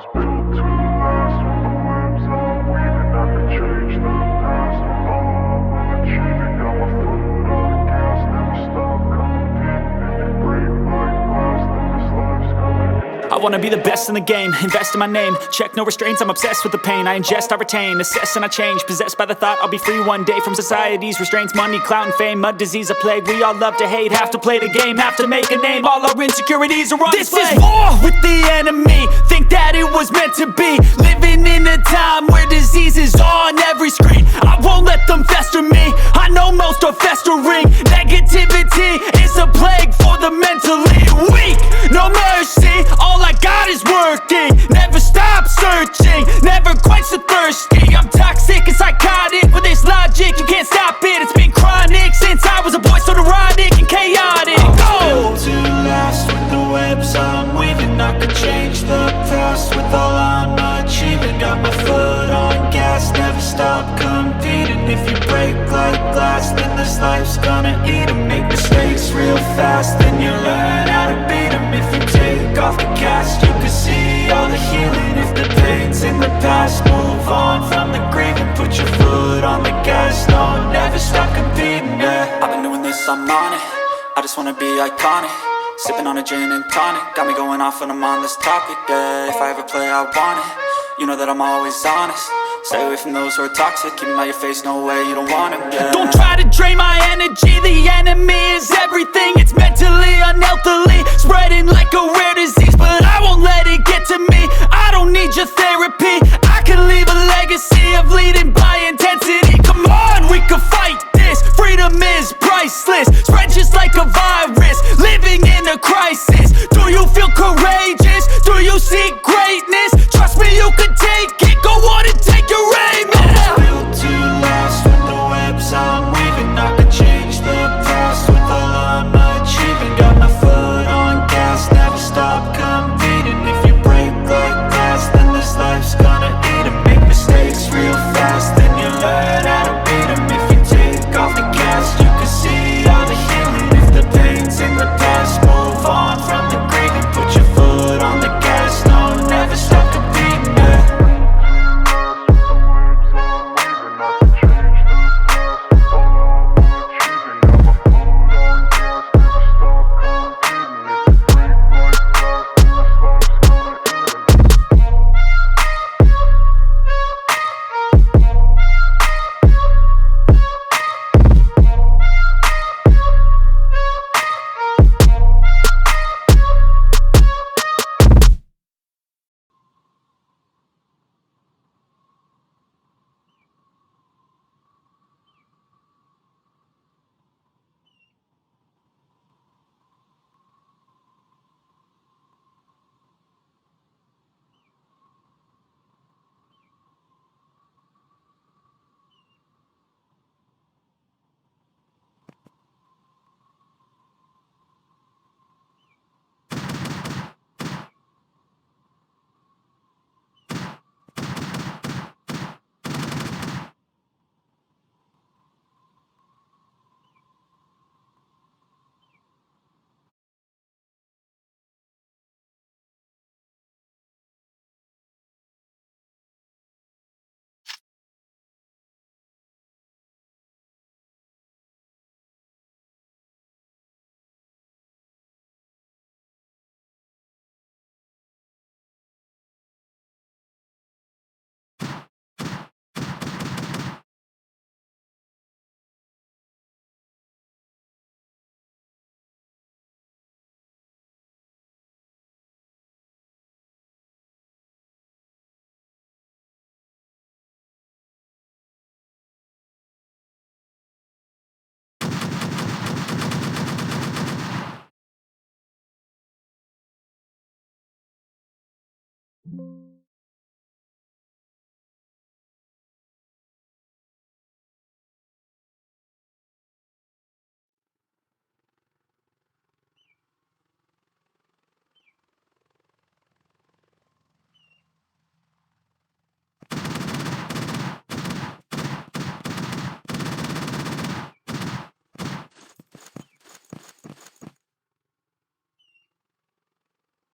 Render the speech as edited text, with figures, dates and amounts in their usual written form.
was built to last. With the webs I'm weaving, I could change the past. With all I'm achieving, got my foot on gas. Never stop competing. If you break like glass, then this life's gonna end. I wanna be the best in the game, invest in my name. Check no restraints, I'm obsessed with the pain. I ingest, I retain, assess and I change. Possessed by the thought I'll be free one day from society's restraints. Money, clout and fame, mud, disease, a plague. We all love to hate, have to play the game, have to make a name. All our insecurities are on display. This is war with the enemy, think that it was meant to be. Living in a time where disease is on every screen. I won't let them fester me, I know most are festering. Negativity is a plague for the mentally weak. No mercy, all I got is working. Never stop searching, never quench the thirsty. I'm toxic and psychotic, with this logic you can't stop it. It's been chronic since I was a boy, so neurotic and chaotic. Built to last. With the webs I'm weaving, I could change the past. With all I'm achieving, got my foot on gas. Never stop competing. If you break like glass, then this life's gonna eat 'em. Make mistakes real fast, then you learn how to beat 'em. If you take off the cast, you can see all the healing. If the pain's in the past, move on from the grieving. Put your foot on the gas, no, never stop competing, yeah. I've been doing this, I'm on it. I just wanna be iconic. Sipping on a gin and tonic, got me going off when I'm on this topic, yeah. If I ever play, I want it. You know that I'm always honest. Stay away from those who are toxic. Keep them out your face, no way, you don't want it, yeah. Don't try to drain my energy. The enemy is everything. It's mentally, unhealthily, spreading like a rare disease. But I won't let it get to me. I don't need your therapy. I can leave a legacy of leading by intensity. Come on, we can fight this. Freedom is priceless. Spread just like a virus. Living in a crisis. Do you feel courageous? Do you seek greatness? Trust me, you can take it. Go on and take your aim, yeah. Built to last. With the webs I'm weaving, I could change the past. With all I'm achieving, got my foot on gas. Never stop competing. If you break like glass, then this life's gonna eat 'em. Make mistakes real fast, then you learn how to beat 'em. If you take off the cast, you can see all the healing. If the pain's in the past, move on from the grieving. Put your foot on the gas, no, never stop competing, yeah.